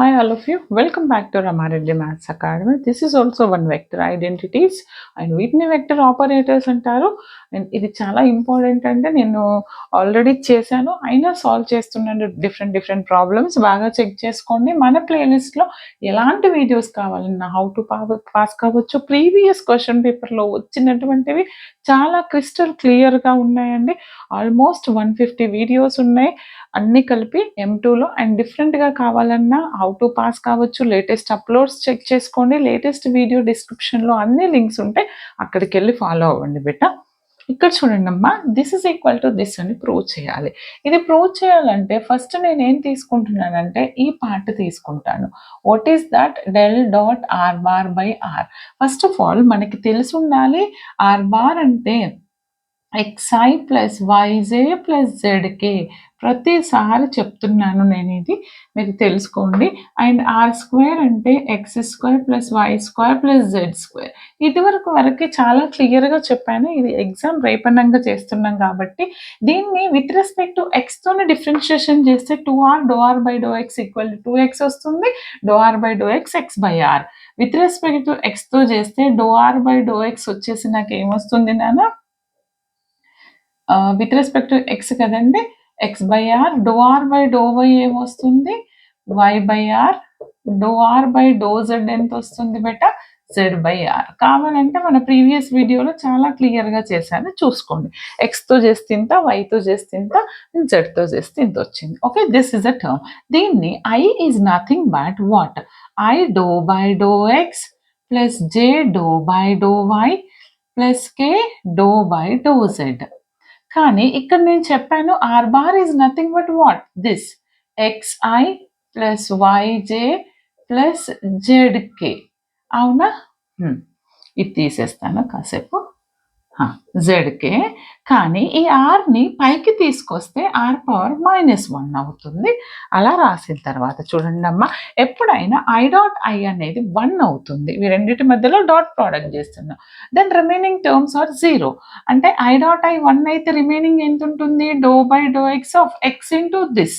Hi all of you, welcome back to Ramareddy Maths Academy. This is also one vector identities and వీటిని vector operators అంటారు. And ఇది చాలా important. అంటే నేను already చేశాను, అయినా సాల్వ్ చేస్తున్నాను డిఫరెంట్ ప్రాబ్లమ్స్. బాగా చెక్ చేసుకోండి. మన ప్లేలిస్ట్లో ఎలాంటి వీడియోస్ కావాలన్నా హౌ టు పాస్ కావచ్చు, ప్రీవియస్ క్వశ్చన్ పేపర్లో వచ్చినటువంటివి చాలా క్రిస్టల్ క్లియర్గా ఉన్నాయండి. ఆల్మోస్ట్ 150 వీడియోస్ ఉన్నాయి, అన్నీ కలిపి M2లో. అండ్ డిఫరెంట్గా కావాలన్నా హౌ టు పాస్ కావచ్చు, లేటెస్ట్ అప్లోడ్స్ చెక్ చేసుకోండి. లేటెస్ట్ వీడియో డిస్క్రిప్షన్లో అన్ని లింక్స్ ఉంటాయి, అక్కడికి వెళ్ళి ఫాలో అవ్వండి బిడ్డ. ఇక్కడ చూడండి అమ్మా, this is equal to this అని ప్రూవ్ చేయాలి. ఇది ప్రూవ్ చేయాలంటే ఫస్ట్ నేను ఏం తీసుకుంటున్నానంటే ఈ పార్ట్ తీసుకుంటాను. What is that? Del dot r bar by r. First of all మనకి తెలిసి ఉండాలి ఆర్ బార్ అంటే xi plus yj plus zk. ప్రతిసారి చెప్తున్నాను నేను, ఇది మీరు తెలుసుకోండి. అండ్ ఆర్ స్క్వేర్ అంటే x square plus y square plus z square. వరకు చాలా క్లియర్గా చెప్పాను. ఇది ఎగ్జామ్ రేపన్నంగా చేస్తున్నాం కాబట్టి దీన్ని విత్ రెస్పెక్ట్ టు ఎక్స్తోనే డిఫరెన్షియేషన్ చేస్తే 2r do are by do X equal to 2x వస్తుంది. Do are by do X X by R. With respect to ఎక్స్తో చేస్తే do are by do X వచ్చేసి నాకు ఏమొస్తుంది నాన్న? విత్ రెస్పెక్ట్ టు ఎక్స్ కదండి, X by R. Do are by do Y ఏమొస్తుంది? Y by R. Do are by do Z ఎంత వస్తుంది బెట? Z by are. కావాలంటే మన ప్రీవియస్ వీడియోలో చాలా క్లియర్గా చేశాను, చూసుకోండి. ఎక్స్తో చేస్తే ఇంత, వైతో చేస్తే ఇంత, జెడ్తో చేస్తే ఇంత వచ్చింది. Okay, this is a term. దీన్ని I is nothing but what? I do by do X plus J do by do why plus K do by do Z. కానీ ఇక్కడ నేను చెప్పాను R bar is nothing but what? This xi plus yj plus zk. అవునా? ఇది తీసేస్తాను కాసేపు. zk. కానీ ఈ ఆర్ని పైకి తీసుకొస్తే ఆర్ పవర్ -1 అవుతుంది. అలా రాసిన తర్వాత చూడండి అమ్మా, ఎప్పుడైనా ఐ డాట్ ఐ అనేది 1 అవుతుంది. ఈ రెండింటి మధ్యలో డాట్ ప్రోడక్ట్ చేస్తున్నాం. Then remaining terms are 0. అంటే ఐ డాట్ ఐ 1 అయితే రిమైనింగ్ ఎంత ఉంటుంది? Do by do X of X into this,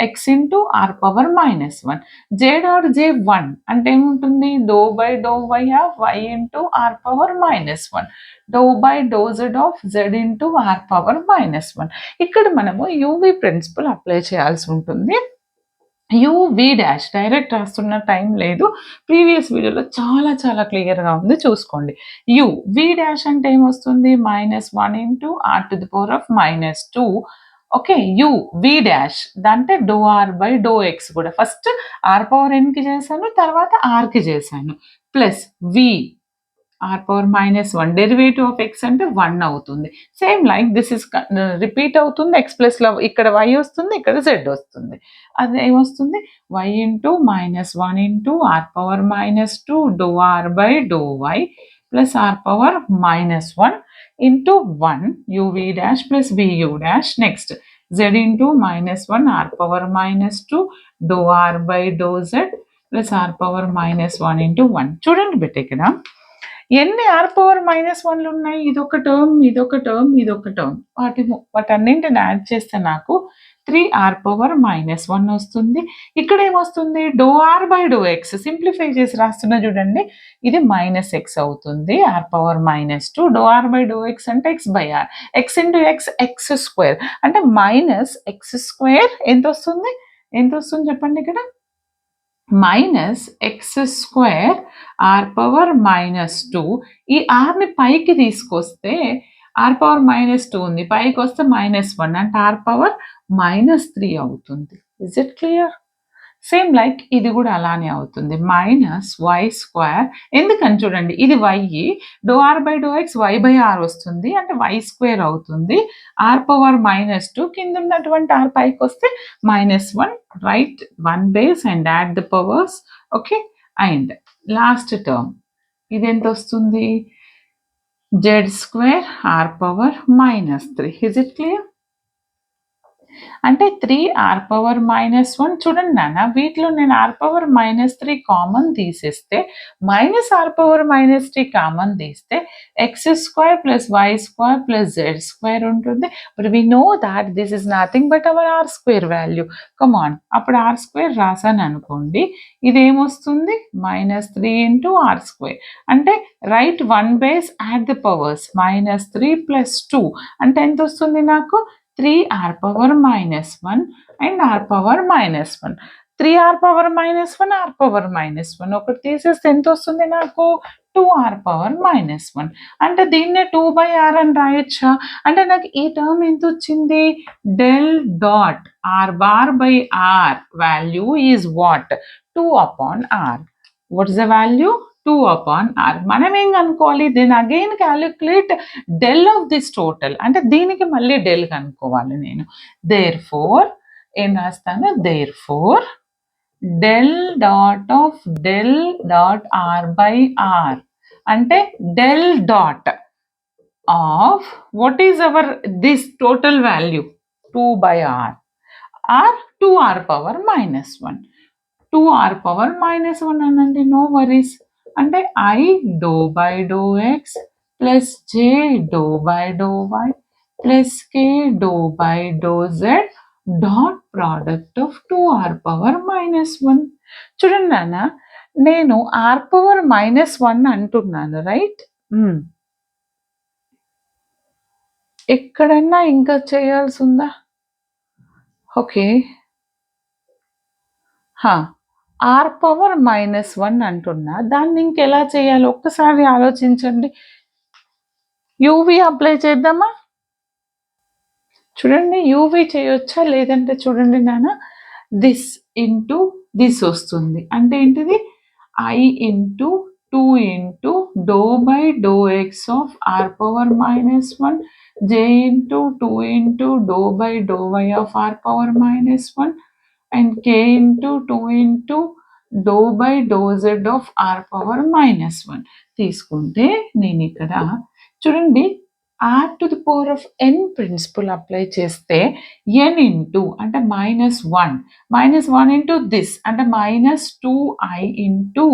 X into are power -1. J dot J 1 అంటే ఏముంటుంది? Do by do Y of Y into are power -1. Do by do Z of Z into are power -1. ఇక్కడ మనము UV principle apply చేయాల్సి ఉంటుంది. UV dash direct రాస్తున్న time లేదు, previous వీడియోలో చాలా క్లియర్గా ఉంది, చూసుకోండి. యు వి డాష్ అంటే ఏమొస్తుంది? -1 into r to the power of -2. Okay, u v dash అంటే డో ఆర్ బై డో ఎక్స్ కూడా ఫస్ట్ ఆర్ పవర్ ఎన్కి చేశాను, తర్వాత ఆర్కి చేశాను, plus v r power -1. Derivative of x అంటే 1 అవుతుంది. Same like this is repeat అవుతుంది. ఎక్స్ ప్లస్లో ఇక్కడ వై వస్తుంది, ఇక్కడ జెడ్ వస్తుంది. అది ఏమొస్తుంది? Y into -1 into are power -2 do are by do why plus r power -1 into 1 u v dash plus v u dash. Next z into -1 r power -2 do are by do z plus r power -1 into 1. చూడండి బిడ్డ, ఇక్కడ ఎన్ని are power -1లు ఉన్నాయి? ఇదొక term, ఇదొక term, ఇదొక term. వాటన్నింటిని add చేస్తే నాకు 3r పవర్ -1 వస్తుంది. ఇక్కడ ఏమొస్తుంది? డో are by do x. Simplify చేసి రాస్తున్నా చూడండి, ఇది -x అవుతుంది. R power -2 do are by do x అంటే x by r. X into x x square అంటే -x² ఎంత వస్తుంది? ఎంత వస్తుంది చెప్పండి ఇక్కడ? -x² are power -2. ఈ ఆర్ని పైకి తీసుకొస్తే ఆర్ పవర్ -2 ఉంది, పైకి వస్తే -1 అంటే ఆర్ పవర్ -3 అవుతుంది. Is it clear? Same like ఇది కూడా అలానే అవుతుంది, -y². ఎందుకని చూడండి, ఇది y, do are by do x y by r వస్తుంది అంటే y² అవుతుంది. ఆర్ పవర్ -2 కింద ఉన్నటువంటి ఆర్ పైకి వస్తే -1. Right 1 base and add the powers. Okay, and last term ఇది ఎంత వస్తుంది? z² r power -3. Is it clear? అంటే 3r⁻−1 చూడండి నాన్న, వీటిలో నేను r⁻−3 కామన్ తీసేస్తే -r⁻−3 కామన్ తీస్తే x² + y² + z² ఉంటుంది. But we know that this is nothing but our r² value. Come on, అప్పుడు r² రాసాను అనుకోండి, ఇదేమొస్తుంది -3 × r². అంటే right 1 base add the powers, -3 + 2 అంటే ఎంత వస్తుంది నాకు? 3r⁻−1 and r⁻−1. 3r⁻−1 r⁻−1 ఒకటి తీసేస్తే ఎంత వస్తుంది నాకు? 2r⁻−1. అంటే దీన్నే 2/r అని రాయొచ్చా? అంటే నాకు ఈ టర్మ్ ఎంత వచ్చింది? Del dot r⁻/r value is what? 2/r. What is the value? 2/r. మనం ఏం కనుక్కోవాలి? Then again calculate del of this total. అంటే దీనికి మళ్ళీ డెల్ కనుక్కోవాలి నేను. దేర్ఫోర్ ఏం రాస్తాను? Therefore del dot of del dot r/r అంటే del dot of what is our this total value? 2/r or 2r⁻−1. 2r⁻−1 అనండి, నో వరీస్. అంటే I ∂/∂x + J ∂/∂y + K ∂/∂z dot product of 2r⁻−1. చూడండి నాన్న, నేను r⁻−1 అంటున్నాను, right? ఎక్కడన్నా ఇంకా చేయాల్సి ఉందా? ఓకే, r⁻−1 అంటున్నా, దాన్ని ఇంకెలా చేయాలి ఒక్కసారి ఆలోచించండి. యూవి అప్లై చేద్దామా? చూడండి, యూవి చేయొచ్చా? లేదంటే చూడండి నాన్న, దిస్ ఇంటూ దిస్ వస్తుంది. అంటే ఏంటిది? I × 2 × ∂/∂x of r⁻−1 J × 2 × ∂/∂y of r⁻−1 and K × 2 × ∂/∂z of r⁻−1 తీసుకుంటే నేను ఇక్కడ చూడండి r⁴n ప్రిన్సిపల్ అప్లై చేస్తే n ఇంటూ అంటే -1 ఇంటూ దిస్ అంటే -2i ఇంటూ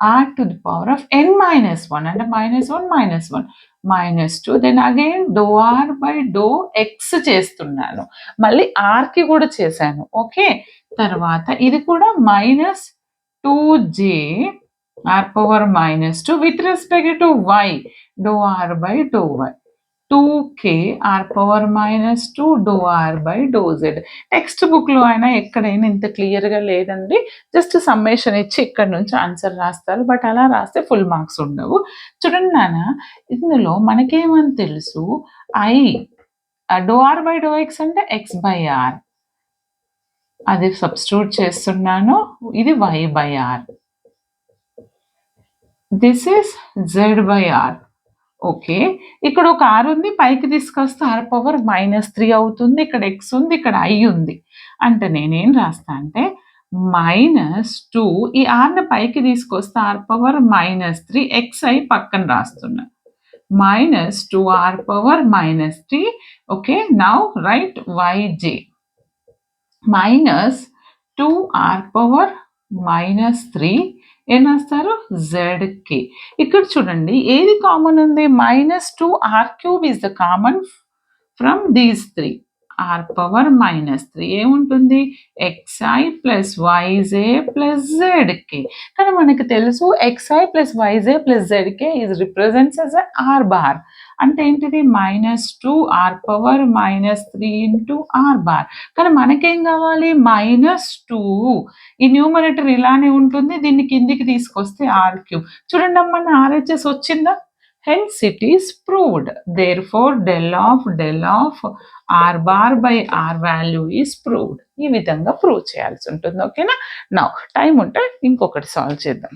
r⁴n-1 అంటే -1 -2 దెన్ అగైన్ ∂r/∂x చేస్తున్నాను, మళ్ళీ r కి కూడా చేశాను. ఓకే, తర్వాత ఇది కూడా -2j r⁻−2 with respect to y ∂r/∂y 2k r⁻−2 ∂r/∂z. Text బుక్లో అయినా ఎక్కడైనా ఇంత క్లియర్గా లేదండి, జస్ట్ సమ్మేషన్ ఇచ్చి ఇక్కడ నుంచి ఆన్సర్ రాస్తారు, బట్ అలా రాస్తే ఫుల్ మార్క్స్ ఉండవు. చూడండి నాన్న, ఇందులో మనకేమని తెలుసు? I ∂r/∂x అంటే x/r, అది సబ్స్టిట్యూట్ చేస్తున్నాను. ఇది y/r, this is z/r. Okay, ఇక్కడ ఒక r ఉంది, పైకి తీసుకొస్తే r⁻−3 అవుతుంది. ఇక్కడ x ఉంది, ఇక్కడ i ఉంది. అంటే నేనేం రాస్తా అంటే -2, ఈ rని పైకి తీసుకొస్తే r⁻−3 xi పక్కన రాస్తున్నా, -2r⁻−3. Okay, now right yj -2r⁻−3 ఏం రాస్తారు? zk. ఇక్కడ చూడండి, ఏది కామన్ ఉంది? -2r³ is the common from these 3. r⁻−3 ఏముంటుంది? xi + yj + zk. కానీ మనకు తెలుసు xi + yj + zk is represents as r bar. అంటే ఏంటిది? -2r⁻−3 into r bar. కానీ మనకేం కావాలి? -2. ఈ న్యూమరేటర్ ఇలానే ఉంటుంది, దీన్ని కిందికి తీసుకొస్తే r³. చూడండి అమ్మ, RHS వచ్చిందా? Hence it is proved. Therefore del of r⁻/r value is proved. ఈ విధంగా ప్రూవ్ చేయాల్సి ఉంటుంది. ఓకేనా? నౌ టైం ఉంటే ఇంకొకటి సాల్వ్ చేద్దాం.